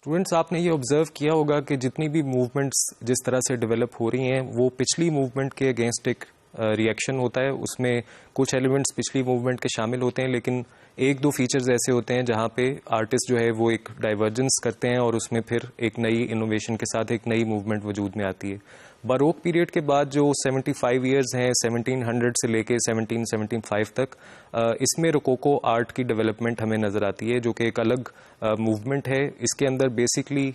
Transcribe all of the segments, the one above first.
Students, आपने ये observe किया होगा कि जितनी भी मूवमेंट्स जिस तरह से डेवलप हो रही हैं वो पिछली मूवमेंट के अगेंस्ट एक रिएक्शन होता है। उसमें कुछ एलिमेंट्स पिछली मूवमेंट के शामिल होते हैं, लेकिन एक दो फीचर्स ऐसे होते हैं जहाँ पे आर्टिस्ट जो है वो एक डाइवर्जेंस करते हैं और उसमें फिर एक नई इनोवेशन के साथ एक नई मूवमेंट वजूद में आती है। बारोक पीरियड के बाद जो 75 ईयर्स हैं 1700 से लेके 1775 तक, इसमें रोकोको आर्ट की डेवलपमेंट हमें नज़र आती है, जो कि एक अलग मूवमेंट है। इसके अंदर बेसिकली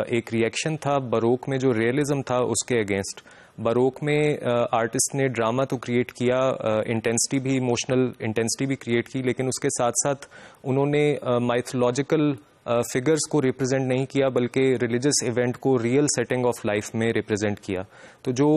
एक रिएक्शन था बारोक में जो रियलिज्म था उसके अगेंस्ट। बारोक में आर्टिस्ट ने ड्रामा तो क्रिएट किया, इंटेंसिटी भी, इमोशनल इंटेंसिटी भी क्रिएट की, लेकिन उसके साथ साथ उन्होंने माइथोलॉजिकल फिगर्स को रिप्रेजेंट नहीं किया बल्कि रिलीजियस इवेंट को रियल सेटिंग ऑफ लाइफ में रिप्रेजेंट किया। तो जो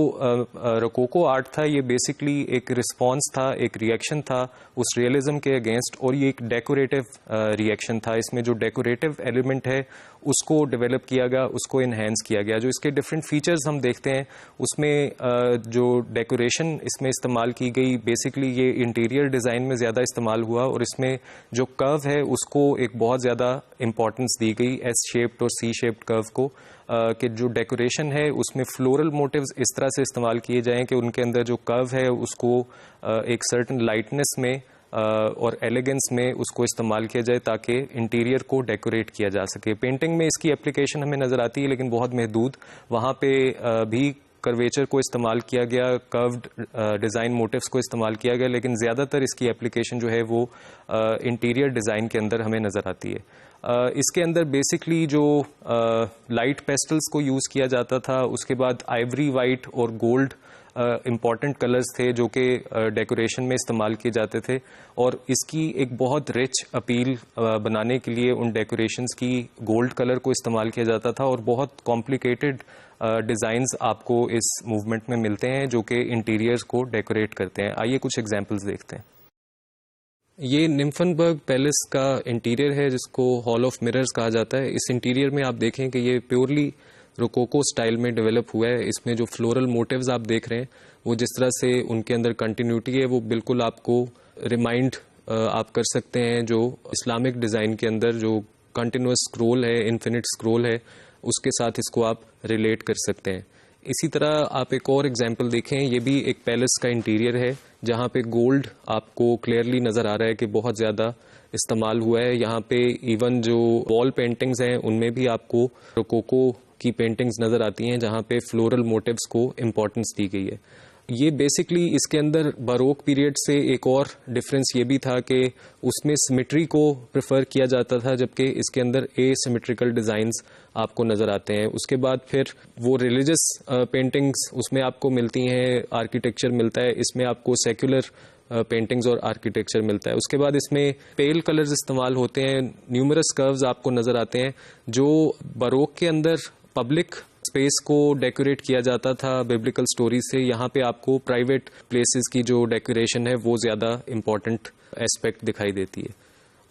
रोकोको आर्ट था ये बेसिकली एक रिस्पॉन्स था, एक रिएक्शन था उस रियलिज्म के अगेंस्ट, और ये एक डेकोरेटिव रिएक्शन था। इसमें जो डेकोरेटिव एलिमेंट है उसको डेवलप किया गया, उसको इन्हेंस किया गया। जो इसके डिफरेंट फीचर्स हम देखते हैं उसमें जो डेकोरेशन इसमें इस्तेमाल की गई, बेसिकली ये इंटीरियर डिज़ाइन में ज़्यादा इस्तेमाल हुआ, और इसमें जो कर्व है उसको एक बहुत ज़्यादा इंपॉर्टेंस दी गई, एस शेप्ड और सी शेप्ड कर्व को, कि जो डेकोरेशन है उसमें फ्लोरल मोटिव्स इस तरह से इस्तेमाल किए जाएं कि उनके अंदर जो कर्व है उसको एक सर्टन लाइटनेस में और एलिगेंस में उसको इस्तेमाल किया जाए ताकि इंटीरियर को डेकोरेट किया जा सके। पेंटिंग में इसकी एप्लीकेशन हमें नज़र आती है लेकिन बहुत महदूद। वहाँ पे भी कर्वेचर को इस्तेमाल किया गया, कर्व्ड डिज़ाइन मोटिव्स को इस्तेमाल किया गया, लेकिन ज़्यादातर इसकी एप्लीकेशन जो है वो इंटीरियर डिज़ाइन के अंदर हमें नज़र आती है। इसके अंदर बेसिकली जो लाइट पेस्टल्स को यूज़ किया जाता था, उसके बाद आइवरी वाइट और गोल्ड इम्पॉर्टेंट कलर्स थे जो कि डेकोरेशन में इस्तेमाल किए जाते थे, और इसकी एक बहुत रिच अपील बनाने के लिए उन डेकोरेशंस की गोल्ड कलर को इस्तेमाल किया जाता था, और बहुत कॉम्प्लिकेटेड डिज़ाइंस आपको इस मूवमेंट में मिलते हैं जो कि इंटीरियर्स को डेकोरेट करते हैं। आइए कुछ एग्जांपल्स देखते हैं। ये निम्फनबर्ग पैलेस का इंटीरियर है जिसको हॉल ऑफ मिरर्स कहा जाता है। इस इंटीरियर में आप देखें कि ये प्योरली रोकोको स्टाइल में डेवलप हुआ है। इसमें जो फ्लोरल मोटिव्स आप देख रहे हैं वो जिस तरह से उनके अंदर कंटिन्यूटी है वो बिल्कुल आपको रिमाइंड आप कर सकते हैं जो इस्लामिक डिज़ाइन के अंदर जो कंटिन्यूस स्क्रोल है, इन्फिनिट स्क्रोल है, उसके साथ इसको आप रिलेट कर सकते हैं। इसी तरह आप एक और एग्जांपल देखें, ये भी एक पैलेस का इंटीरियर है जहाँ पे गोल्ड आपको क्लियरली नज़र आ रहा है कि बहुत ज़्यादा इस्तेमाल हुआ है। यहाँ पे इवन जो वॉल पेंटिंग्स हैं उनमें भी आपको रोकोको की पेंटिंग्स नज़र आती हैं जहाँ पे फ्लोरल मोटिव्स को इम्पोर्टेंस दी गई है। ये बेसिकली इसके अंदर बारोक पीरियड से एक और डिफरेंस ये भी था कि उसमें सिमेट्री को प्रेफर किया जाता था, जबकि इसके अंदर एसिमेट्रिकल डिज़ाइंस आपको नज़र आते हैं। उसके बाद फिर वो रिलीजियस पेंटिंग्स उसमें आपको मिलती हैं, आर्किटेक्चर मिलता है, इसमें आपको सेक्युलर पेंटिंग्स और आर्किटेक्चर मिलता है। उसके बाद इसमें पेल कलर्स इस्तेमाल होते हैं, न्यूमरस कर्व्स आपको नज़र आते हैं। जो बारोक के अंदर पब्लिक स्पेस को डेकोरेट किया जाता था बिब्लिकल स्टोरी से, यहाँ पे आपको प्राइवेट प्लेसेस की जो डेकोरेशन है वो ज़्यादा इम्पॉर्टेंट एस्पेक्ट दिखाई देती है।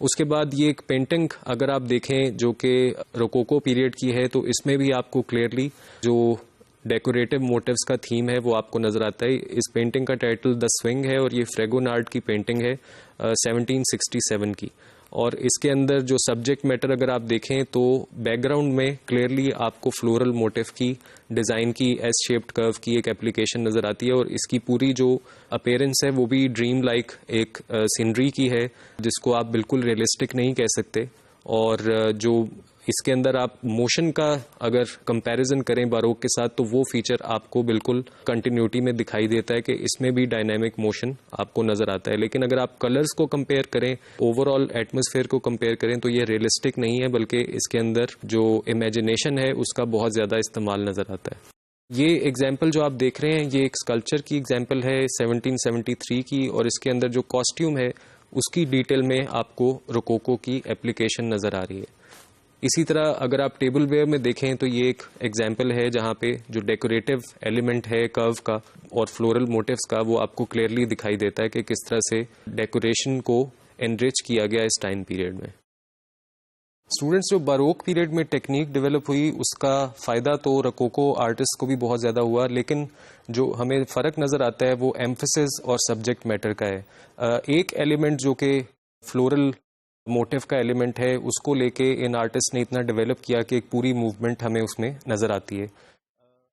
उसके बाद ये एक पेंटिंग अगर आप देखें जो कि रोकोको पीरियड की है, तो इसमें भी आपको क्लियरली जो डेकोरेटिव मोटिव्स का थीम है वो आपको नज़र आता है। इस पेंटिंग का टाइटल द स्विंग है और ये फ्रेगोनार्ड की पेंटिंग है 1767 की। और इसके अंदर जो सब्जेक्ट मैटर अगर आप देखें तो बैकग्राउंड में क्लियरली आपको फ्लोरल मोटिव की डिज़ाइन की एस शेप्ड कर्व की एक एप्लीकेशन नज़र आती है, और इसकी पूरी जो अपीयरेंस है वो भी ड्रीम लाइक एक सीनरी की है जिसको आप बिल्कुल रियलिस्टिक नहीं कह सकते। और जो इसके अंदर आप मोशन का अगर कंपैरिजन करें बारोक के साथ तो वो फीचर आपको बिल्कुल कंटिन्यूटी में दिखाई देता है कि इसमें भी डायनामिक मोशन आपको नज़र आता है। लेकिन अगर आप कलर्स को कंपेयर करें, ओवरऑल एटमॉस्फेयर को कंपेयर करें, तो ये रियलिस्टिक नहीं है, बल्कि इसके अंदर जो इमेजिनेशन है उसका बहुत ज़्यादा इस्तेमाल नज़र आता है। ये एग्जाम्पल जो आप देख रहे हैं ये एक स्कल्पचर की एग्जाम्पल है 1773 की, और इसके अंदर जो कॉस्ट्यूम है उसकी डिटेल में आपको रोकोको की एप्लीकेशन नज़र आ रही है। इसी तरह अगर आप टेबल वेयर में देखें तो ये एक एग्जाम्पल है जहाँ पे जो डेकोरेटिव एलिमेंट है कर्व का और फ्लोरल मोटिव्स का वो आपको क्लियरली दिखाई देता है कि किस तरह से डेकोरेशन को एनरिच किया गया इस टाइम पीरियड में। स्टूडेंट्स, जो बारोक पीरियड में टेक्निक डेवलप हुई उसका फ़ायदा तो रोकोको आर्टिस्ट को भी बहुत ज़्यादा हुआ, लेकिन जो हमें फ़र्क नज़र आता है वो एम्फेसिस और सब्जेक्ट मैटर का है। एक एलिमेंट जो कि फ्लोरल मोटिव का एलिमेंट है उसको लेके इन आर्टिस्ट ने इतना डेवलप किया कि एक पूरी मूवमेंट हमें उसमें नज़र आती है।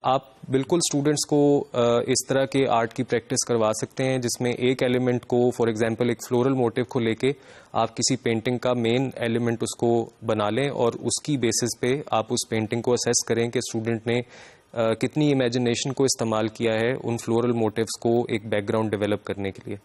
आप बिल्कुल स्टूडेंट्स को इस तरह के आर्ट की प्रैक्टिस करवा सकते हैं जिसमें एक एलिमेंट को, फॉर एग्जांपल एक फ्लोरल मोटिव को लेके आप किसी पेंटिंग का मेन एलिमेंट उसको बना लें और उसकी बेसिस पे आप उस पेंटिंग को असेस करें कि स्टूडेंट ने कितनी इमेजिनेशन को इस्तेमाल किया है उन फ्लोरल मोटिव्स को एक बैकग्राउंड डेवलप करने के लिए।